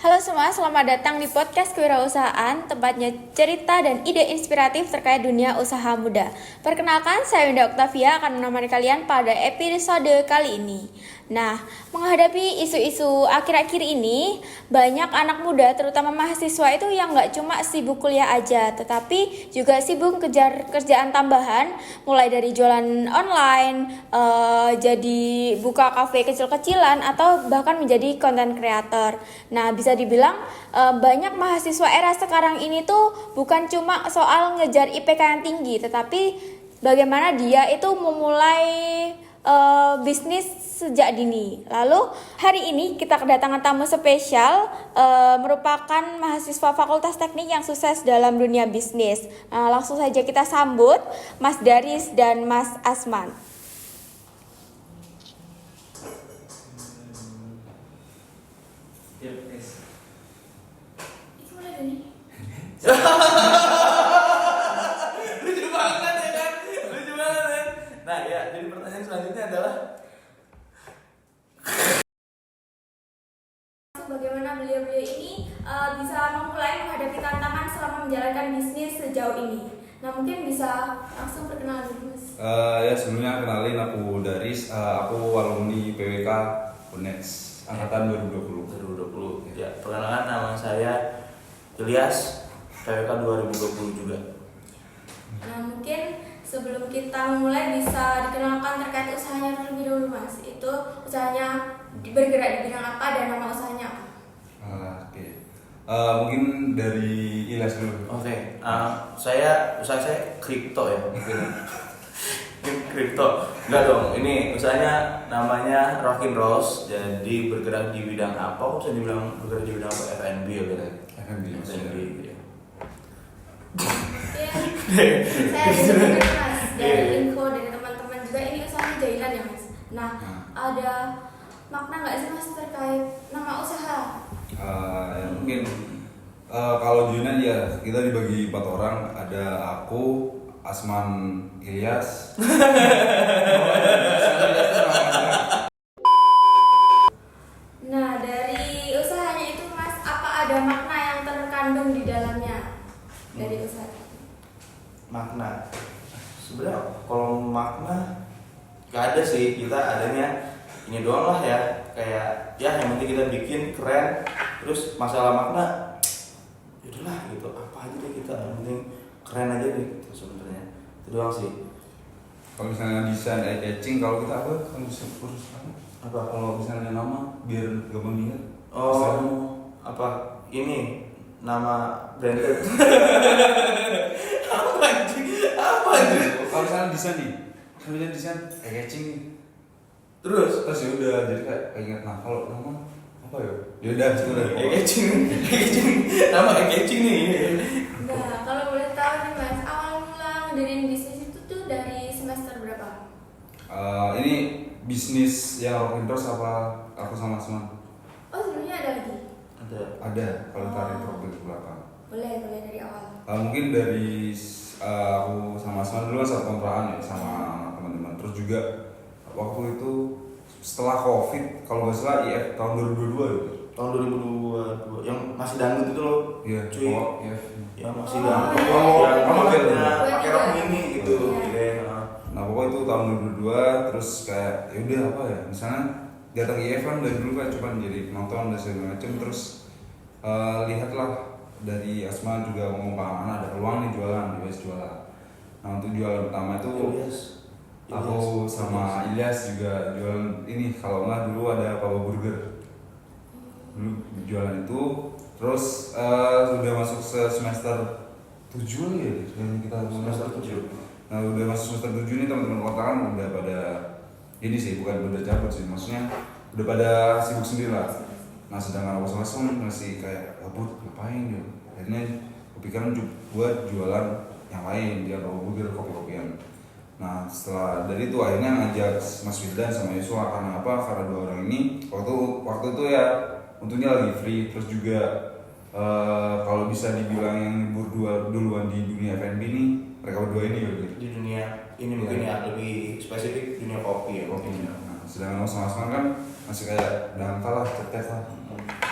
Halo semua, selamat datang di podcast Kewirausahaan, tempatnya cerita dan ide inspiratif terkait dunia usaha muda. Perkenalkan, saya Winda Octavia akan menemani kalian pada episode kali ini. Nah, menghadapi isu-isu akhir-akhir ini, banyak anak muda, terutama mahasiswa itu yang nggak cuma sibuk kuliah aja, tetapi juga sibuk kejar kerjaan tambahan, mulai dari jualan online, jadi buka kafe kecil-kecilan, atau bahkan menjadi content creator. Nah, bisa dibilang banyak mahasiswa era sekarang ini tuh bukan cuma soal ngejar IPK yang tinggi, tetapi bagaimana dia itu memulai bisnis sejak dini. Lalu hari ini kita kedatangan tamu spesial, merupakan mahasiswa Fakultas Teknik yang sukses dalam dunia bisnis. Langsung saja kita sambut Mas Daris dan Mas Asman. Lucu banget ya kan? Lucu banget. Nah ya, jadi pertanyaan selanjutnya adalah bagaimana beliau-beliau ini bisa memulai menghadapi tantangan selama menjalankan bisnis sejauh ini. Nah, mungkin bisa langsung perkenalan dulu, Mas. Ya sebelumnya kenalin aku Daris, aku alumni PWK UNEX angkatan 2020. ya, perkenalan nama saya Ilyas, PWK 2020 juga. Nah, mungkin sebelum kita memulai bisa dikenalkan terkait usahanya terlebih dahulu, Mas. Itu usahanya bergerak di bidang apa dan nama usahanya apa? Oke. Mungkin dari Ilyas dulu. Oke, usaha saya kripto ya mungkin. Kripto, enggak dong. Ini usahanya namanya Rockin Rose. Jadi bergerak di bidang apa? Kok bisa dibilang bergerak di bidang apa? F&B ya gitu. F&B. Ya. Saya dengar, Mas, dari info dari teman-teman juga ini usahanya jailan ya, Mas. Nah, ada makna nggak sih, Mas, terkait nama usaha? Ya mungkin kalau Junan ya kita dibagi 4 orang, ada aku, Asman, Ilyas. Nah, dari usahanya itu, Mas, apa ada makna yang terkandung di dalamnya dari usaha? Makna sebenarnya kalau makna gak ada sih, kita adanya ini doang lah ya, kayak ya yang penting kita bikin keren. Terus masalah makna yaudahlah gitu, apa aja deh kita, yang penting keren aja deh gitu sebenarnya, itu doang sih. Kalau misalnya desain eye catching, kalau kita apa? Kalau bisa urus apa? Kalau misalnya nama biar gampang diingat. Apa ini nama branded. apa anjing Kalau misalnya desain nih, misalnya desain eye catching nih. terus Ya udah, jadi kayak ingat, nah kalau nama apa ya udah sudah catching nama catching nih. Nah, kalau boleh tahu nih, Mas, awal mula ngediriin bisnis itu tuh dari semester berapa? Ini bisnis yang Rockin Rose apa aku sama Asman? Oh, sebelumnya ada lagi? Ada, kalau tarik profil ke belakang. Boleh dari awal. Mungkin dari aku sama Asman dulu kan satu kontrakan ya sama teman-teman. Terus juga waktu itu setelah COVID, kalau nggak salah IF tahun 2022 gitu. Tahun 2022 yang masih dangdut itu loh. Iya, cuy. IF. Yang masih Oh, dangdut. iya. Yang Pakai pakai rok mini gitu. Iya. Iya. Nah pokoknya itu tahun 2022, terus kayak ya udah apa ya, misalnya datang IF kan dari dulu kan cuma jadi penonton dan segala macam. Terus lihatlah dari Asma juga ngomong ke anak ada peluang nih jualan, jualan. Nah untuk jualan pertama itu aku sama Ilyas juga jualan ini, kalau nggak dulu ada Papa Burger. Dulu jualan itu, terus sudah masuk semester 7 ya, yang kita Semester 7. Nah udah masuk semester 7 nih, teman-teman kota kan udah pada ini sih, bukan udah cabut sih, maksudnya udah pada sibuk sendiri lah. Nah sedangkan aku sama masih kayak gabut, ngapain ya. Akhirnya kepikiran buat jualan yang lain, dia Papa Burger, kopi-kopian. Nah setelah dari itu akhirnya ngajak Mas Wildan sama Yusua, karena apa? Karena 2 orang ini waktu itu ya untungnya lagi free, terus juga kalau bisa dibilang yang libur duluan di dunia F&B nih, mereka berdua ini gitu. Di dunia ini mungkin ya lebih spesifik dunia kopi ya. Kopinya. Nah sedangkan Mas Asman kan masih kayak dangkal lah, cetek lah.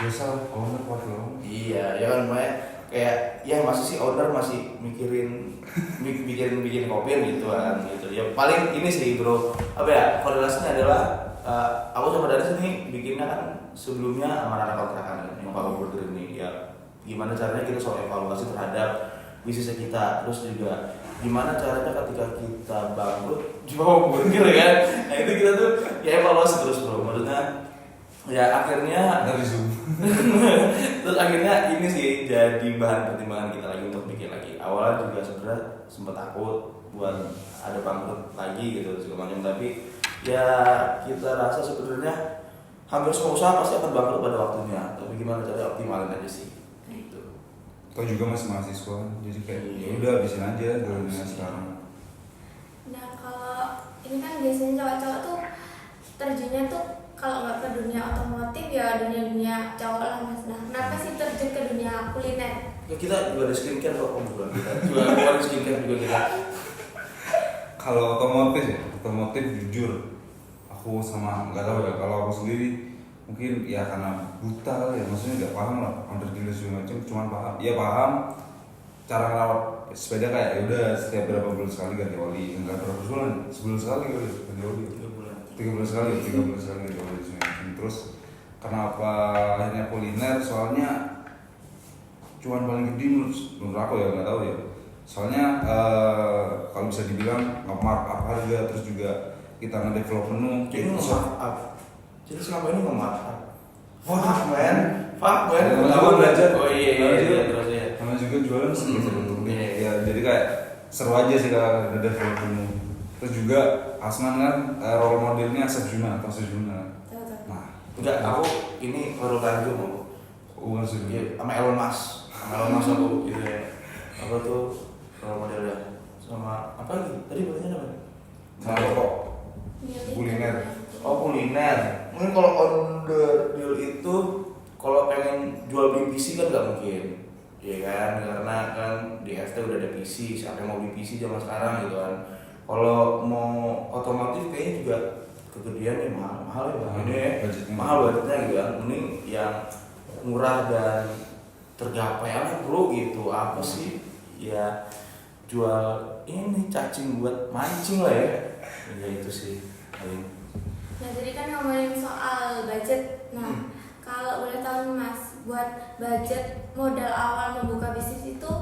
biasa owner wakil orang. Iya, ya kan Mbak, kayak ya masih sih owner masih mikirin bikin kopi gitu kan gitu. Ya paling ini sih bro, apa ya korelasinya adalah aku sama Daris ini bikinnya kan sebelumnya sama anak kontrakan yang Pak Burger ini ya gimana caranya kita soal evaluasi terhadap bisnisnya kita, terus juga gimana caranya ketika kita bangkrut jual burger kan. Nah itu kita tuh ya evaluasi terus bro, maksudnya ya akhirnya Dari Zoom. terus akhirnya ini sih jadi bahan pertimbangan kita lagi untuk bikin lagi. Awalnya juga sebenarnya sempat takut buat ada bangkrut lagi gitu segala macam, tapi ya kita rasa sebenarnya hampir semua usaha pasti akan bangkrut pada waktunya, tapi gimana cara optimalin aja sih gitu. Kau juga masih mahasiswa, jadi kayak ya udah habisin aja dunia sekarang. Nah kalau ini kan biasanya cowok-cowok tuh terjunnya tuh kalau nggak ke dunia otomotif ya dunia cowok lah mas. Nah kenapa sih terjun ke dunia kuliner? Ya kita juga ada skincare kok, bukan kita juga ada skincare juga kita. Kalau otomotif ya, otomotif jujur aku sama nggak tahu ya, kalau aku sendiri mungkin ya karena buta ya, maksudnya nggak paham lah under dealer segala macam, cuman paham ya paham cara ngerawat sepeda kayak ya udah setiap berapa bulan sekali ganti oli, enggak berapa bulan, sebulan sekali kali ganti oli, 3 bulan sekali ganti oli segala macam. Terus kenapa akhirnya kuliner, soalnya cuan paling gede menurut aku ya, nggak tahu ya, soalnya kalau bisa dibilang nge-markup harga, terus juga kita nge-develop menu. Jadi nge-markup. Jadi selama ini nge-markup. Fuck man. Teman-teman belajar. Oh iya terus ya. Sama juga jualan sih ya, jadi kayak seru aja sih kalau develop menu. Terus juga Asman kan role modelnya Asep Juna atau Sejuna. Nah, enggak, aku ini baru lanjut mau. Bukan Sejuna. Sama Elon Musk aku gitu ya. Apa tuh role modelnya? Sama apa lagi? Tadi bertanya apa? Sama kok kuliner. Oh kuliner. Mungkin kalau on the deal itu kalau pengen jual beli PC kan nggak mungkin, ya kan? Karena kan di FT udah ada PC. Siapa yang mau beli PC zaman sekarang gitu kan? Kalau mau otomotif kayaknya juga kegedean ya, mahal ya bang. Ini ya, mahal budgetnya gitu kan. Mending yang murah dan tergapai aja bro gitu. Apa sih? Ya jual ini cacing buat mancing lah ya. Ya itu sih. Nah jadi kan ngomongin soal budget. Nah kalau boleh tahu nih mas, buat budget modal awal membuka bisnis itu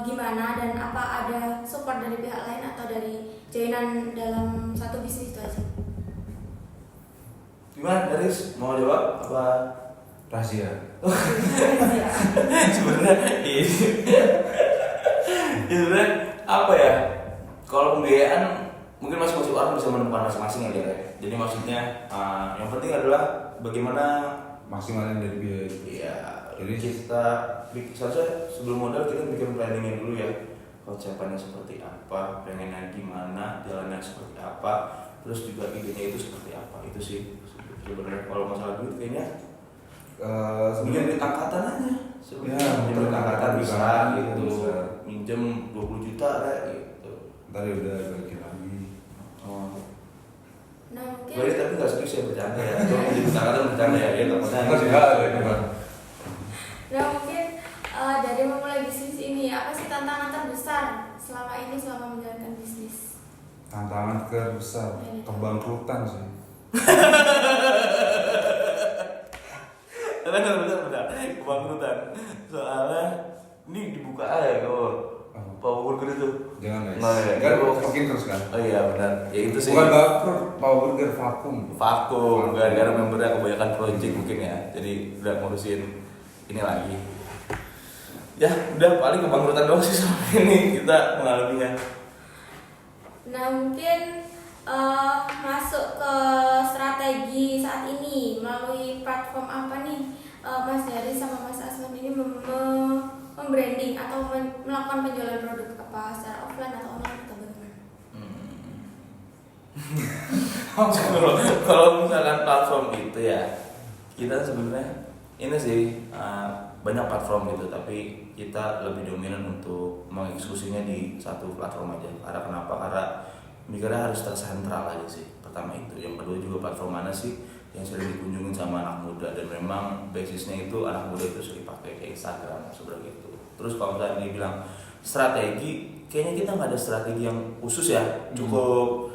gimana, dan apa ada support dari pihak lain atau dari joinan dalam satu bisnis itu aja? Gimana Daris, mau jawab apa? Rahasia. Sebenarnya sebenarnya apa ya? Kalau pembiayaan mungkin masing-masing orang bisa menemukan masing-masing aja ya. Jadi maksudnya yang penting adalah bagaimana Maksimalin dari biaya. ya. Jadi Kita seharusnya sebelum modal kita bikin planningnya dulu ya. Konsepnya seperti apa, pengennya gimana, jalannya seperti apa, terus juga idenya itu seperti apa. Itu sih sebenarnya kalau masalah duit kayaknya minjem duit angkatan aja. Ya, minjem duit angkatan bisa gitu. Bisa. Minjem 20 juta kayak gitu. ntar ya udah balikin lagi. Oh. Nah mungkin Boleh tapi nggak serius ya bercanda ya. Kalau minjem duit angkatan bercanda ya, dia takutnya. Ntar juga ada. Nah mungkin dari memulai bisnis ini apa sih tantangan terbesar selama ini selama menjalankan bisnis? Tantangan terbesar kebangkrutan sih. Benar. Kebangkrutan. Soalnya ini dibuka aja kalau Power Burger itu. Jangan guys. Nah, ya. Kan makin terus kan. Oh iya benar. Ya itu sih. Bukan bangkrut, Power Burger vakum. Vakum. Gara-gara membernya kebanyakan project mungkin ya. Jadi udah ngurusin ini lagi. Ya udah paling kebangkrutan doang sih selama ini kita mengalaminya. Nah mungkin masuk ke strategi saat ini melalui platform apa nih Mas Dari sama Mas Asman ini membranding atau melakukan penjualan produk apa secara offline atau online atau bagaimana? Kalau misalkan platform itu ya kita sebenarnya ini sih banyak platform gitu, tapi kita lebih dominan untuk mengeksklusinya di satu platform aja. Karena kenapa? Karena mikirnya harus tersentral aja sih. Pertama itu, yang kedua juga platform mana sih yang sering dikunjungin sama anak muda, dan memang basisnya itu anak muda itu sering pakai kayak Instagram seperti itu. Terus kalau misalnya dibilang strategi, kayaknya kita nggak ada strategi yang khusus ya, cukup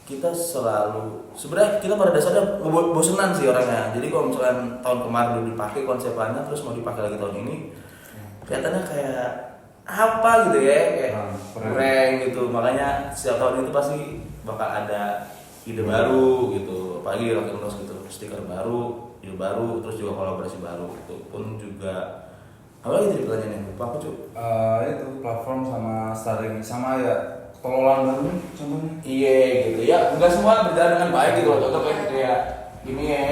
kita selalu sebenarnya kita pada dasarnya bosenan sih orangnya. Jadi kalau misalkan tahun kemarin udah dipakai konsepnya, terus mau dipakai lagi tahun ini, kelihatannya kayak apa gitu ya, kayak keren gitu. Makanya setiap tahun itu pasti bakal ada ide baru gitu, apalagi Rock Rose gitu, stiker baru, ide baru, terus juga kolaborasi baru gitu. Pun juga apa lagi tadi pertanyaannya, lupa aku cuy. Itu platform sama strategi sama ya pengelolaan baru contohnya. Iya gitu ya, enggak semua berjalan dengan baik gitu loh. Contoh kayak gini ya,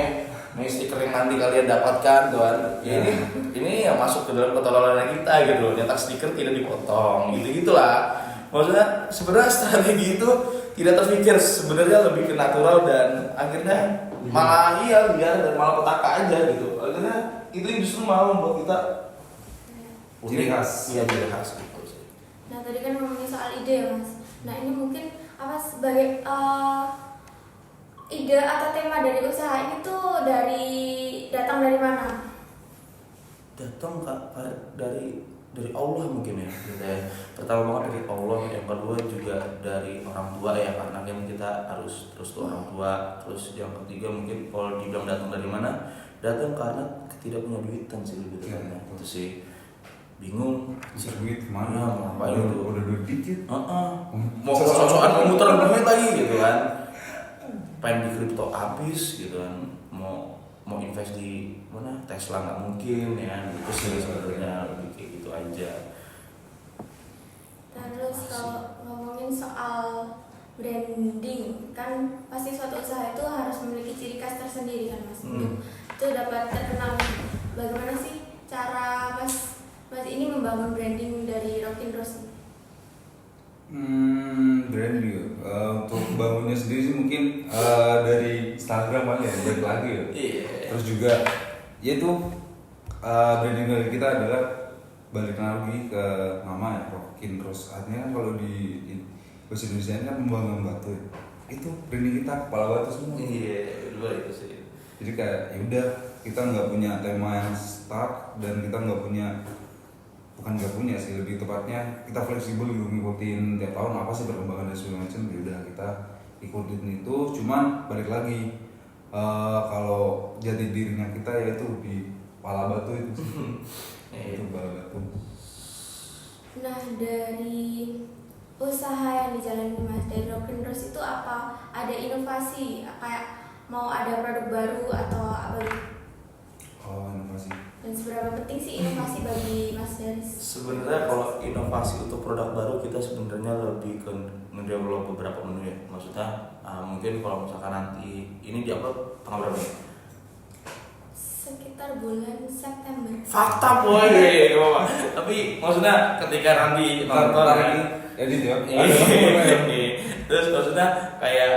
ini stiker yang nanti kalian dapatkan tuh kan. Ya, ini yang masuk ke dalam ketololan kita gitu loh. Nyetak stiker tidak dipotong gitu gitulah. Maksudnya sebenarnya strategi itu tidak terpikir, sebenarnya lebih ke natural dan akhirnya malah liar dan malah petaka aja gitu. Akhirnya itu justru malah membuat kita Ciri khas. Iya, ciri khas gitu sih. Nah tadi kan ngomongin soal ide ya Mas. Nah ini mungkin apa sebagai ide atau tema dari usaha ini tuh datang dari mana? Datang dari Allah mungkin ya, gitu ya. Pertama banget dari Allah, yang kedua juga dari orang tua ya, karena kan kita harus terus tuh orang tua. Terus yang ketiga mungkin kalau dibilang datang dari mana, datang karena tidak punya duitan sih lebih tepatnya. Itu sih bingung Duit kemana? mau ngapain itu, udah duit dikit. mau sosokan mau muter duit lagi gitu kan, pengen di kripto habis gitu kan, mau invest di mana Tesla nggak mungkin ya, itu sih sebenarnya lebih kayak gitu aja. Terus kalau ngomongin soal branding kan pasti suatu usaha itu harus memiliki ciri khas tersendiri kan Mas, untuk itu dapat terkenal. Bagaimana sih cara Mas ini membangun branding dari Rock Rose? Branding untuk bangunnya sendiri sih mungkin dari Instagram kali ya, balik lagi ya. Terus juga ya itu branding dari kita adalah balik lagi ke nama ya, Rock Rose. Artinya kan kalau di bahasa Indonesia ini kan membanggakan batu ya. Itu branding kita, kepala batu semua. Iya, luar itu sih. Jadi kayak yaudah, kita nggak punya tema yang start dan kita bukan nggak punya sih, lebih tepatnya kita fleksibel gitu, ngikutin tiap tahun apa sih perkembangan dan segala macam. Yaudah kita ikutin itu, cuman balik lagi kalau jati dirinya kita yaitu di kepala batu itu sih. Itu kepala batu. Nah dari usaha yang dijalani Mas dari Rock Rose itu apa ada inovasi, kayak mau ada produk baru atau apa gitu? Inovasi. Dan seberapa penting sih inovasi bagi Mas Daris? Sebenarnya kalau inovasi untuk produk baru, kita sebenarnya lebih ke mendevelop beberapa menu ya. Maksudnya mungkin kalau misalkan nanti ini diupload tanggal berapa ya? Sekitar bulan September. Fakta boy, gak apa-apa. Tapi maksudnya ketika nanti nonton kan, edit ya. terus maksudnya kayak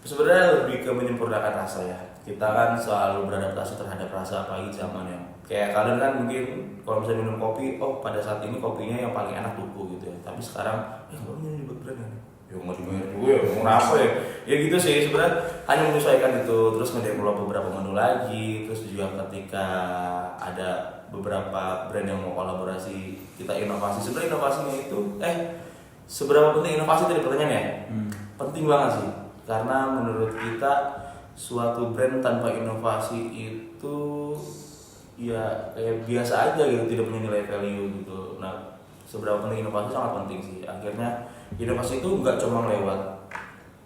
sebenarnya lebih ke menyempurnakan rasa ya. Kita kan selalu beradaptasi terhadap rasa, apalagi zaman yang kayak kalian kan mungkin kalau misalnya minum kopi, pada saat ini kopinya yang paling enak tuku gitu ya. Tapi sekarang, kalau ini dibuat brand kan, ya nggak dibayar juga ya, mau apa ya? Ya gitu sih sebenarnya, hanya menyesuaikan itu, terus ngedevelop beberapa menu lagi, terus juga ketika ada beberapa brand yang mau kolaborasi, kita inovasi. Sebenarnya inovasinya itu, seberapa penting inovasi tadi pertanyaan ya? Penting banget sih, karena menurut kita suatu brand tanpa inovasi itu ya kayak biasa aja gitu, tidak punya nilai value gitu. Nah, seberapa penting inovasi sangat penting sih. Akhirnya inovasi itu nggak cuma lewat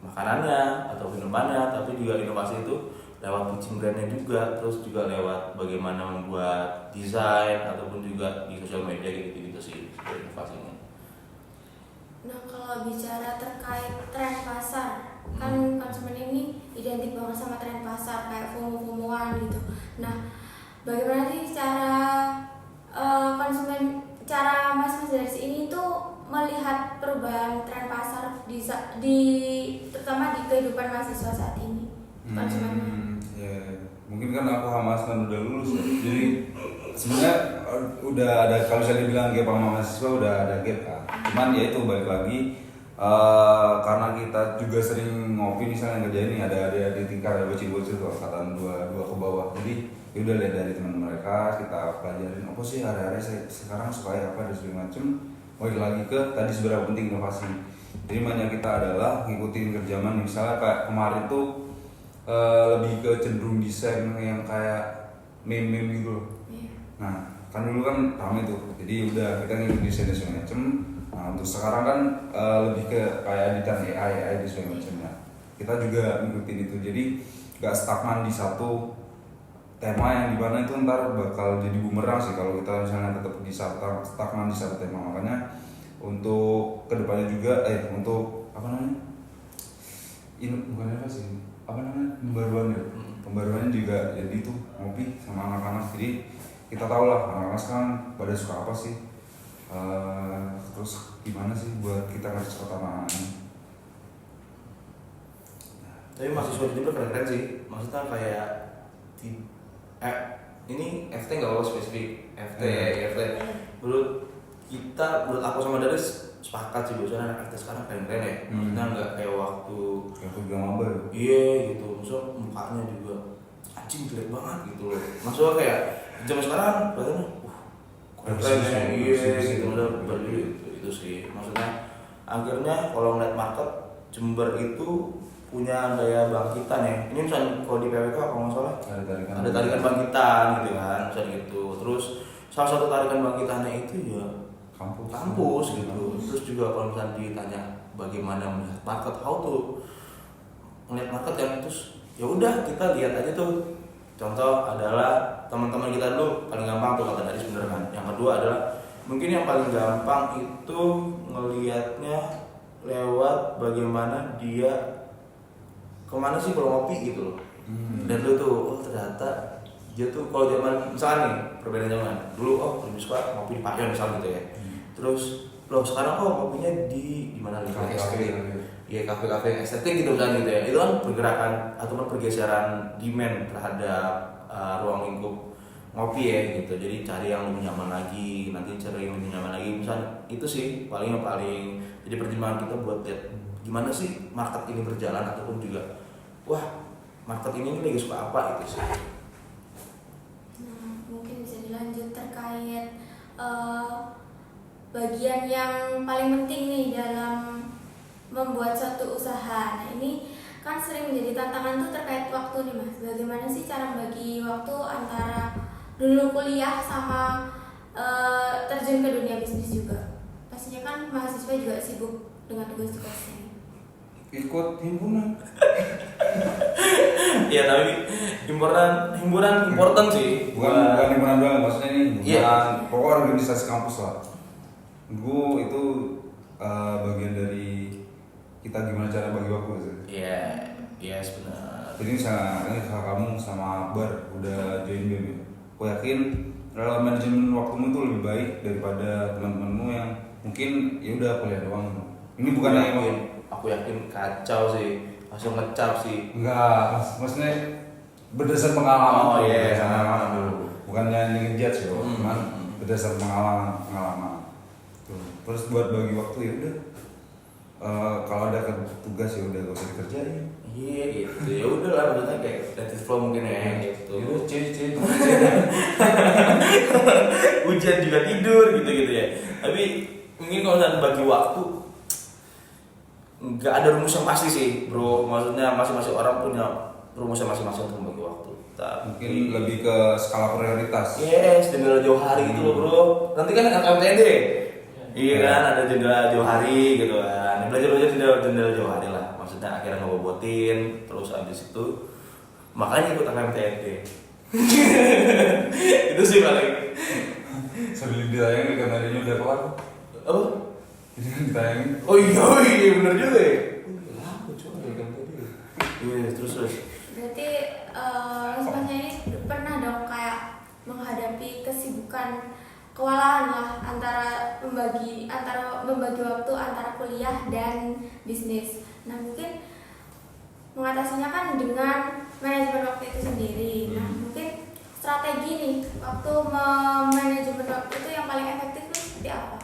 makanannya atau minumannya, tapi juga inovasi itu lewat pitching brandnya juga, terus juga lewat bagaimana membuat desain ataupun juga di sosial media gitu sih inovasinya. Nah kalau bicara terkait tren pasar, kan konsumen ini identik banget sama tren pasar kayak FOMO-FOMOan gitu. Nah bagaimana sih cara Mas dari sini tuh melihat perubahan tren pasar terutama di kehidupan mahasiswa saat ini, konsumen? Ya, mungkin kan aku Hamas kan udah lulus ya. Jadi sebenarnya udah ada, kalau saya bilang gap sama mahasiswa udah ada gap kan. Cuman ya itu balik lagi karena kita juga sering ngopi misalnya ngerjain nih ada di tingkat ada bocil-bocil tuh angkatan dua ke bawah, jadi ya udah lihat dari teman mereka kita pelajarin apa sih hari-hari sekarang suka apa dan segala macem. Balik lagi ke tadi seberapa penting inovasi. Jadi banyak kita adalah ngikutin ke zaman misalnya kayak kemarin tuh lebih ke cenderung desain yang kayak meme-meme gitu loh. Nah kan dulu kan ramai tuh, jadi udah kita ngikutin desain dan segala macem. Nah untuk sekarang kan lebih ke kayak editan AI dan segala macamnya. Kita juga ngikutin itu, jadi gak stagnan di satu tema yang dimana itu ntar bakal jadi bumerang sih kalau kita misalnya tetap di stagnan di satu tema. Makanya untuk kedepannya juga untuk apa namanya bukan apa sih pembaruannya juga jadi itu ngopi sama anak-anak. Jadi kita tahu lah anak-anak sekarang pada suka apa sih, terus gimana sih buat kita ngasih kota anak-anaknya. Tapi mahasiswa juga keren-keren sih, maksudnya kayak ini FT nggak apa spesifik FT. Menurut aku sama Daris sepakat sih bahwa anak FT sekarang keren-keren ya. Maksudnya nggak kayak waktu bilang apa ya? Iya gitu, maksudnya mukanya juga anjing jelek banget gitu loh. Maksudnya kayak zaman sekarang kelihatannya keren ya, iya gitu udah itu sih. Maksudnya akhirnya kalau ngeliat market Jember itu punya daya bangkitan ya. Ini misalnya kalau di PWK kalau nggak salah ada tarikan bangkitan gitu kan, misalnya gitu. Terus salah satu tarikan bangkitannya itu ya kampus gitu. Terus juga kalau misalnya ditanya bagaimana melihat market, how to melihat market yang terus ya udah kita lihat aja tuh. Contoh adalah teman-teman kita dulu paling gampang tuh kata tadi sebenarnya kan. Yang kedua adalah mungkin yang paling gampang itu ngelihatnya lewat bagaimana dia kemana sih kalau ngopi gitu loh. Dan dulu tuh ternyata dia tuh kalau zaman misalnya nih perbedaan zaman dulu lebih suka ngopi di Payon misal gitu ya. Terus loh sekarang ngopinya di mana nih? Kafe. Iya kafe-kafe estetik gitu misalnya gitu ya. Itu kan pergerakan ataupun pergeseran demand terhadap ruang lingkup ngopi ya gitu. Jadi cari yang lebih nyaman lagi, nanti cari yang lebih nyaman lagi. Misalnya itu sih paling jadi pertimbangan kita buat lihat gimana sih market ini berjalan ataupun juga wah market ini lagi suka apa itu sih. Nah, mungkin bisa dilanjut terkait bagian yang paling penting nih dalam membuat suatu usaha. Nah ini kan sering menjadi tantangan tuh terkait waktu nih Mas. Bagaimana sih cara membagi waktu antara dulu kuliah sama terjun ke dunia bisnis juga? Pastinya kan mahasiswa juga sibuk dengan tugas-tugasnya. Ikut himpunan. Iya tapi himpunan important sih. Bukan himpunan doang, maksudnya ini himpunan pokoknya organisasi kampus lah. Gue itu bagian dari kita gimana cara bagi waktu sih. Iya sebenarnya. Jadi misalnya kamu sama Akbar udah join BEM ya, aku yakin dalam manajemen waktumu itu lebih baik daripada teman-temanmu yang mungkin ya udah kuliah doang. Ini bukan aku yakin kacau sih, langsung ngecap sih. Enggak, maksudnya berdasar pengalaman. Pengalaman dulu. Bukannya ngejudge yo, cuman berdasar pengalaman. Tuh. Terus buat bagi waktu ya udah. Kalau ada tugas ya udah gak usah dikerjain. Iya gitu. Ya udah lah maksudnya kayak let it flow mungkin ya gitu. Hujan juga tidur gitu ya. Tapi mungkin kalau misalnya bagi waktu nggak ada rumus yang pasti sih bro, maksudnya masing-masing orang punya rumusnya masing-masing untuk membagi waktu. Mungkin lebih ke skala prioritas. Yes, jendela jauh hari gitu loh bro. Nanti kan LKMTD, iya kan ada jendela jauh hari gitu kan. Belajar jendela jauh hari lah. Maksudnya akhirnya ngebobotin, terus abis itu makanya ikut LKMTD. Itu sih paling. Sambil ditayangin kan adanya udah kelar. Oh? Jadi kan ditayangin. Oh iya bener juga ya. Aku coba LKMTD. Iya terus. Berarti Mas ini pernah dong kayak menghadapi kesibukan kewalahan lah antara membagi waktu antara kuliah dan bisnis. Nah mungkin mengatasinya kan dengan manajemen waktu itu sendiri. Nah mungkin strategi nih waktu manajemen waktu itu yang paling efektif itu seperti apa?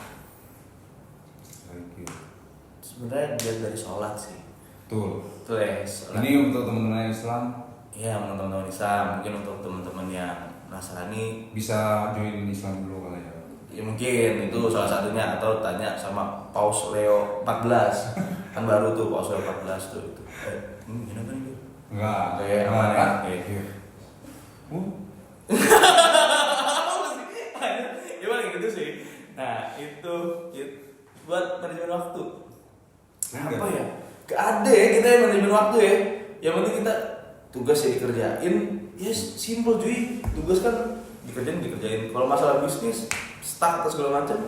Sebenarnya dia dari sholat sih. Tuh. Tuh ya, sholat. Ini untuk teman-teman Islam Iya, untuk teman-teman Islam, mungkin untuk teman-teman yang Nasrani bisa join Islam dulu kali ya. ya mungkin itu salah satunya, atau tanya sama Paus Leo 14 kan baru tuh Paus Leo 14 tuh itu. Gimana nih? Enggak. Kayak Enggak, aman ya. ya. Iya. Gimana gitu sih. Nah, itu buat manajemen waktu. Enggak. Apa ya? Gak ada ya kita yang manajemen waktu ya. Yang penting kita tugas ya dikerjain. Yes, simple cuy. Tugas kan dikerjain. Kalau masalah bisnis, stuck atau segala macam,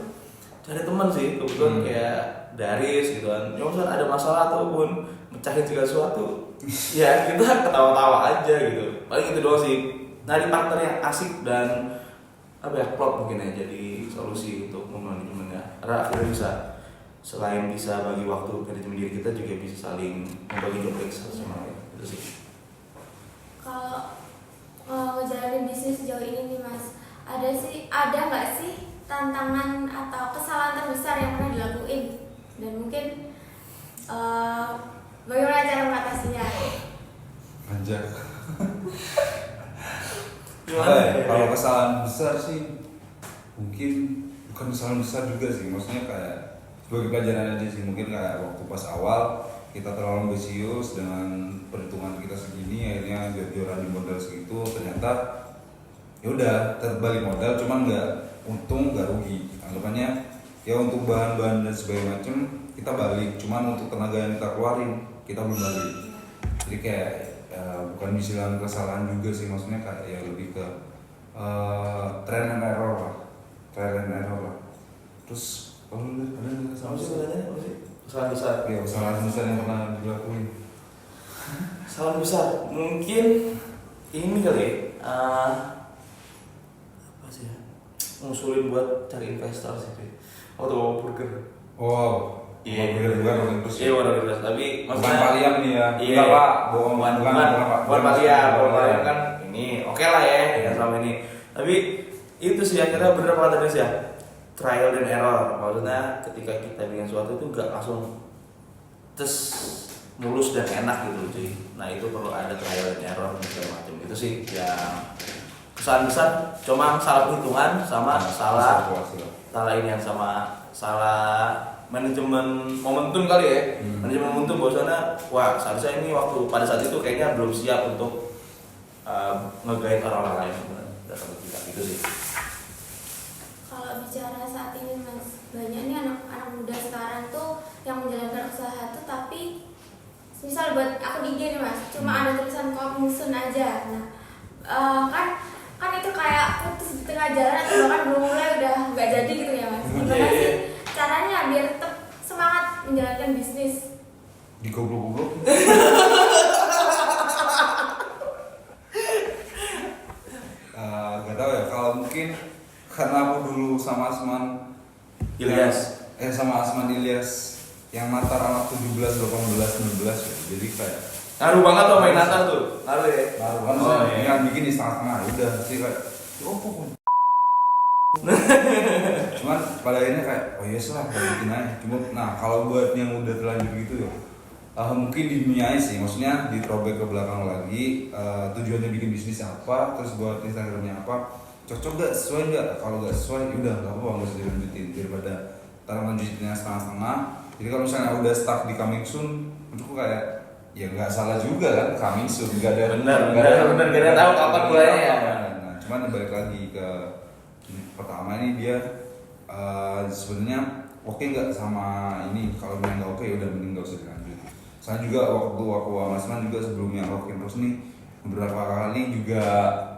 cari teman sih. Kebetulan kayak Daris gitu kan. Ya misalnya ada masalah ataupun mecahin segala sesuatu, ya kita ketawa-tawa aja gitu. Paling itu doang sih. Nyari partner yang asik dan apa ya, klop mungkin ya, jadi solusi untuk memanajemennya. Karena akhirnya bisa, selain bisa bagi waktu manajemen diri kita, juga bisa saling membagi job desk sama lain. Itu sih. Kalau ngejalanin bisnis sejauh ini nih Mas, ada nggak sih tantangan atau kesalahan terbesar yang pernah dilakuin, dan mungkin bagaimana cara mengatasinya? Anjir. Gimana ya? Kalau kesalahan besar sih mungkin bukan kesalahan besar juga sih, maksudnya kayak sebagai pelajaran aja sih. Mungkin kayak waktu pas awal kita terlalu ambisius dengan perhitungan kita segini, akhirnya jor-joran di modal segitu, ternyata ya udah terbalik modal, cuman nggak untung nggak rugi. Anggapannya ya untuk bahan-bahan dan sebagainya macam kita balik, cuman untuk tenaga yang kita keluarin kita belum balik. Jadi kayak bukan bisilan kesalahan juga sih, maksudnya kayak ya lebih ke trial and error lah. Terus kalau ada Sama sih sebenarnya apa sih? Kesalahan besar. ya kesalahan besar yang pernah dilakuin. Kesalahan besar mungkin ini kali ya, apa sih ya? Ngusulin buat cari investor sih. Waktu bawa burger. Oh, Iya, bukan terus. Iya, benar. Tapi Bukan maksudnya Paliam nih ya. Iya, Enggak Pak, bohong. bukan Pak. Paliam kan ini oke lah ya, ya selama ini. Tapi itu sih akhirnya bener apa kata Des ya, trial dan error. Maksudnya ketika kita bikin sesuatu itu nggak langsung terus mulus dan enak gitu cuy. Nah itu perlu ada trial dan error dan segala macam. Itu sih yang kesalahan besar. Cuma salah perhitungan sama salah inian sama salah manajemen momentum kali ya. Manajemen momentum bahwasanya wah seharusnya ini waktu pada saat itu kayaknya belum siap untuk nge-guide orang lain datang ke kita. Itu sih. Kalau bicara saat ini Mas, banyak nih anak-anak muda sekarang tuh yang menjalankan usaha tuh, tapi misal buat aku di IG nih Mas, cuma ada tulisan komusun aja. Nah, kan itu kayak putus di tengah jalan atau bahkan belum mulai udah nggak jadi gitu ya Mas. Gimana sih caranya biar tetap semangat menjalankan bisnis? Di goblok-goblok. Gak tau ya, kalau mungkin karena aku dulu sama Asman Ilyas. sama Asman Ilyas yang Natar anak 17, 18, 19 ya. Jadi kayak Ngaruh banget tuh main Natal tuh. Ngaruh ya. baru kan Oh, saya iya. yang bikin di setengah-setengah udah sih kayak opo pun. Cuman pada akhirnya kayak oh yes lah kita bikin aja. Cuma nah kalau buat yang udah terlanjur gitu ya mungkin diniai sih, maksudnya di-throwback ke belakang lagi, tujuannya bikin bisnis apa, terus buat Instagramnya apa, cocok gak, sesuai gak, kalau gak sesuai udah gak apa-apa, gak usah dilanjutin daripada ntar lanjutinnya setengah-setengah. Jadi kalau misalnya udah stuck di coming soon, menurutku kayak ya nggak salah juga kan, coming soon nggak ada Benar, gak ada tahu kapan mulainya ya. Nah cuman balik lagi ke pertama ini dia sebenarnya oke nggak sama ini, kalau bilang nggak oke ya udah mending nggak usah dilanjut. Saya juga waktu aku sama Asman juga sebelumnya Rockin terus nih beberapa kali juga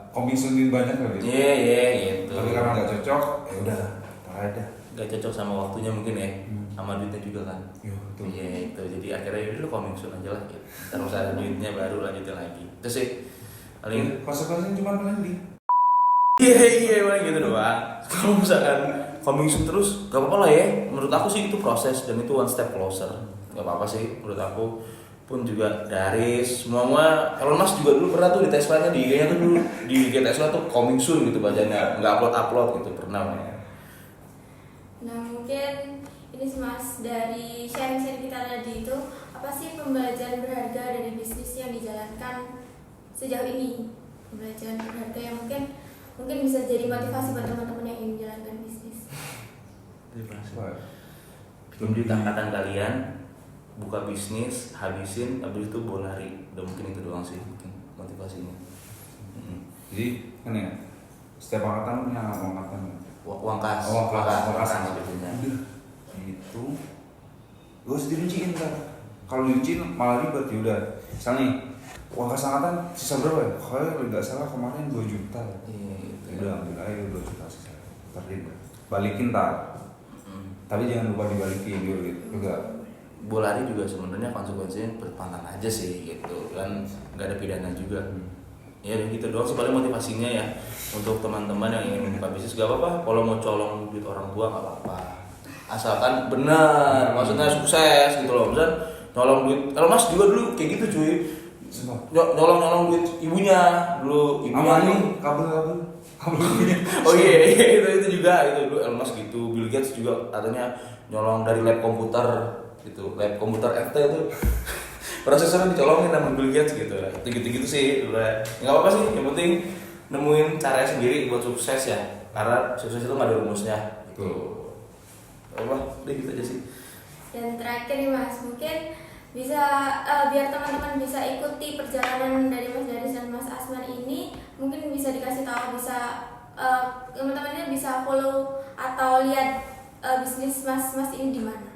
coming soon banyak kali. Iya gitu. Tapi karena nggak cocok ya udah tar aja. Gak cocok sama waktunya mungkin ya, sama duitnya juga kan. Iya betul. Iya itu, jadi akhirnya yaudah lu coming soon aja lah gitu. Terus ada duitnya baru lanjutin lagi. Terus sih paling Konsekuensinya cuma branding. iya paling gitu doang. Kalau misalkan coming soon terus gak apa-apa lah ya. Menurut aku sih itu proses dan itu one step closer. Gak apa-apa sih menurut aku. Pun juga Daris, semua Elon Musk juga dulu pernah tuh di Tesla-nya, di IG-nya tuh dulu di IG Tesla tuh coming soon gitu bacanya, nggak upload gitu pernah. Nah mungkin ini sih Mas, dari sharing-sharing kita tadi itu, apa sih pembelajaran berharga dari bisnis yang dijalankan sejauh ini? Pembelajaran berharga yang mungkin bisa jadi motivasi buat teman-teman yang ingin menjalankan bisnis. Belum di angkatan kalian buka bisnis, habisin, habis itu bola lari. Udah mungkin itu doang sih mungkin motivasinya. Jadi kan ya, setiap angkatan punya angkatan. Uang kas. Sebetulnya. Itu gue harus dirinciin kan. Kalau dirinciin malah ribet ya udah. Misalnya nih, uang kas angkatan sisa berapa ya? Kalau nggak salah kemarin 2 juta. Iya, itu. Udah ambil aja 2 juta sisa. Terlibat. Balikin tar. Tapi jangan lupa dibalikin juga. Bola lari juga sebenarnya konsekuensinya berpantang aja sih gitu kan, nggak ada pidana juga. Ya gitu doang sih paling motivasinya ya untuk teman-teman yang ingin membuka bisnis. Gak apa-apa kalau mau colong duit orang tua, nggak apa-apa, asalkan benar, maksudnya sukses gitu loh. Misal nolong duit, kalau Mas juga dulu kayak gitu cuy, nolong duit ibunya dulu, ibunya nih kabel oh iya itu juga itu dulu Elon Musk gitu. Bill Gates juga katanya nyolong dari lab komputer gitu, lab komputer FT itu prosesornya dicolongin sama Bill Gates gitu. Itu gitu sih udah nggak apa-apa sih, yang penting nemuin caranya sendiri buat sukses ya, karena sukses itu nggak ada rumusnya gitu. Apa udah gitu aja sih. Dan terakhir nih Mas, mungkin bisa biar teman-teman bisa ikuti perjalanan dari Mas Daris dan Mas Asman ini, mungkin bisa dikasih tahu, bisa teman-temannya bisa follow atau lihat bisnis Mas ini di mana,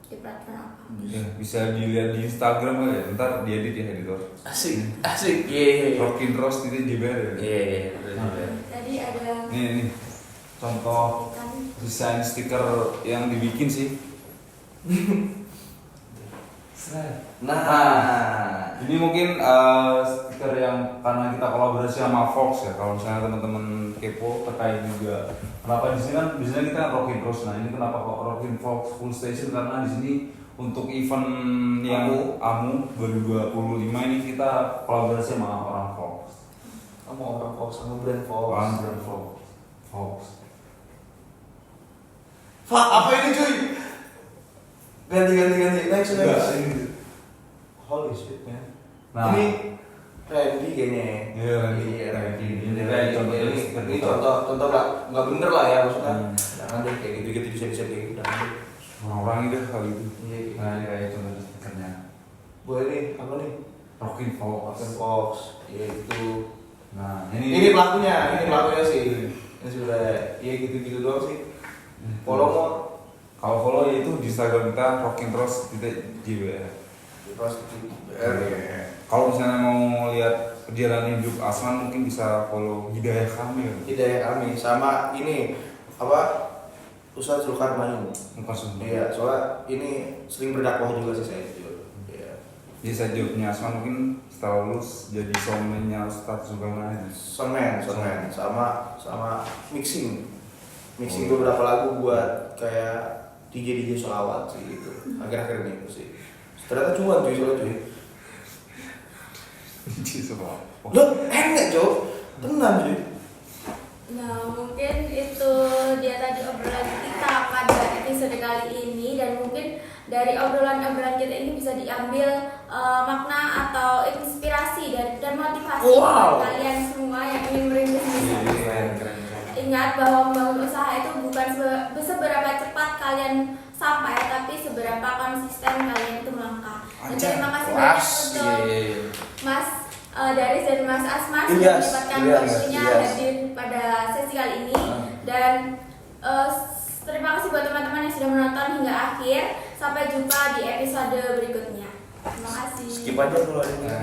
di platform apa? Ya, bisa dilihat di Instagram kali ya, ntar diedit ya editor. Asik ye. Rockin Roast itu JBR ya. Iya. Tadi ada Nih contoh desain stiker yang dibikin sih. Nah, ini mungkin stiker yang karena kita kolaborasi sama Fox ya. Kalau misalnya teman-teman kepo terkait juga kenapa di sini kan biasanya kita Rockin Roast. Nah ini kenapa kok Rockin Fox Full Station, karena di sini untuk event yang AMU 2025 ini kita kolaborasi sama orang Fox. kamu orang Fox, kamu brand Fox. Brand Fox. Fuck, apa ini cuy? Ganti. Next. Ini. Holy shit man. Nah, Ini Randy kayaknya. Iya, Randy. Ini Ini contoh nggak bener lah ya maksudnya. Jangan deh kayak gitu bisa kayak gitu. Jangan deh. orang-orang itu hal itu. Iya. Nah, ini kayak contoh stikernya. Boleh nih, apa nih? Rockin Fox. Fox. Iya itu. Nah, Ini pelakunya sih. Ini sudah, iya gitu doang sih. Follow mau. Kalau follow ya itu di Instagram kita Rockin Roast JBR. Terus Kalau misalnya mau lihat perjalanan hidup Asman mungkin bisa follow Hidayah Kamil. Hidayah kami sama ini apa Ustaz Zulkarnain. Bukan semua. Iya, soalnya ini sering berdakwah juga sih saya jujur. Iya. Jadi saya jawabnya Asman mungkin setelah lulus jadi soundman-nya Ustaz Zulkarnain. Soundman sama mixing beberapa lagu buat kayak DJ sholawat sih gitu. Akhir-akhir ini itu sih. Ternyata cuan cuy soalnya cuy. DJ semua. Loh, enak cuy. Tenang cuy. Nah, mungkin itu dia tadi obrolan kita pada episode kali ini, dan mungkin dari obrolan kita ini bisa diambil makna atau inspirasi dan motivasi buat kalian semua yang ingin merintis bisnis. Keren. Ingat bahwa membangun usaha itu bukan seberapa cepat kalian sampai, tapi seberapa konsisten kalian itu melangkah. Dan terima kasih banyak untuk Mas Daris dan Mas Asman sudah menyempatkan waktunya hadir pada sesi kali ini. Dan terima kasih buat teman-teman yang sudah menonton hingga akhir. Sampai jumpa di episode berikutnya. Terima kasih. Skip aja kalau ada.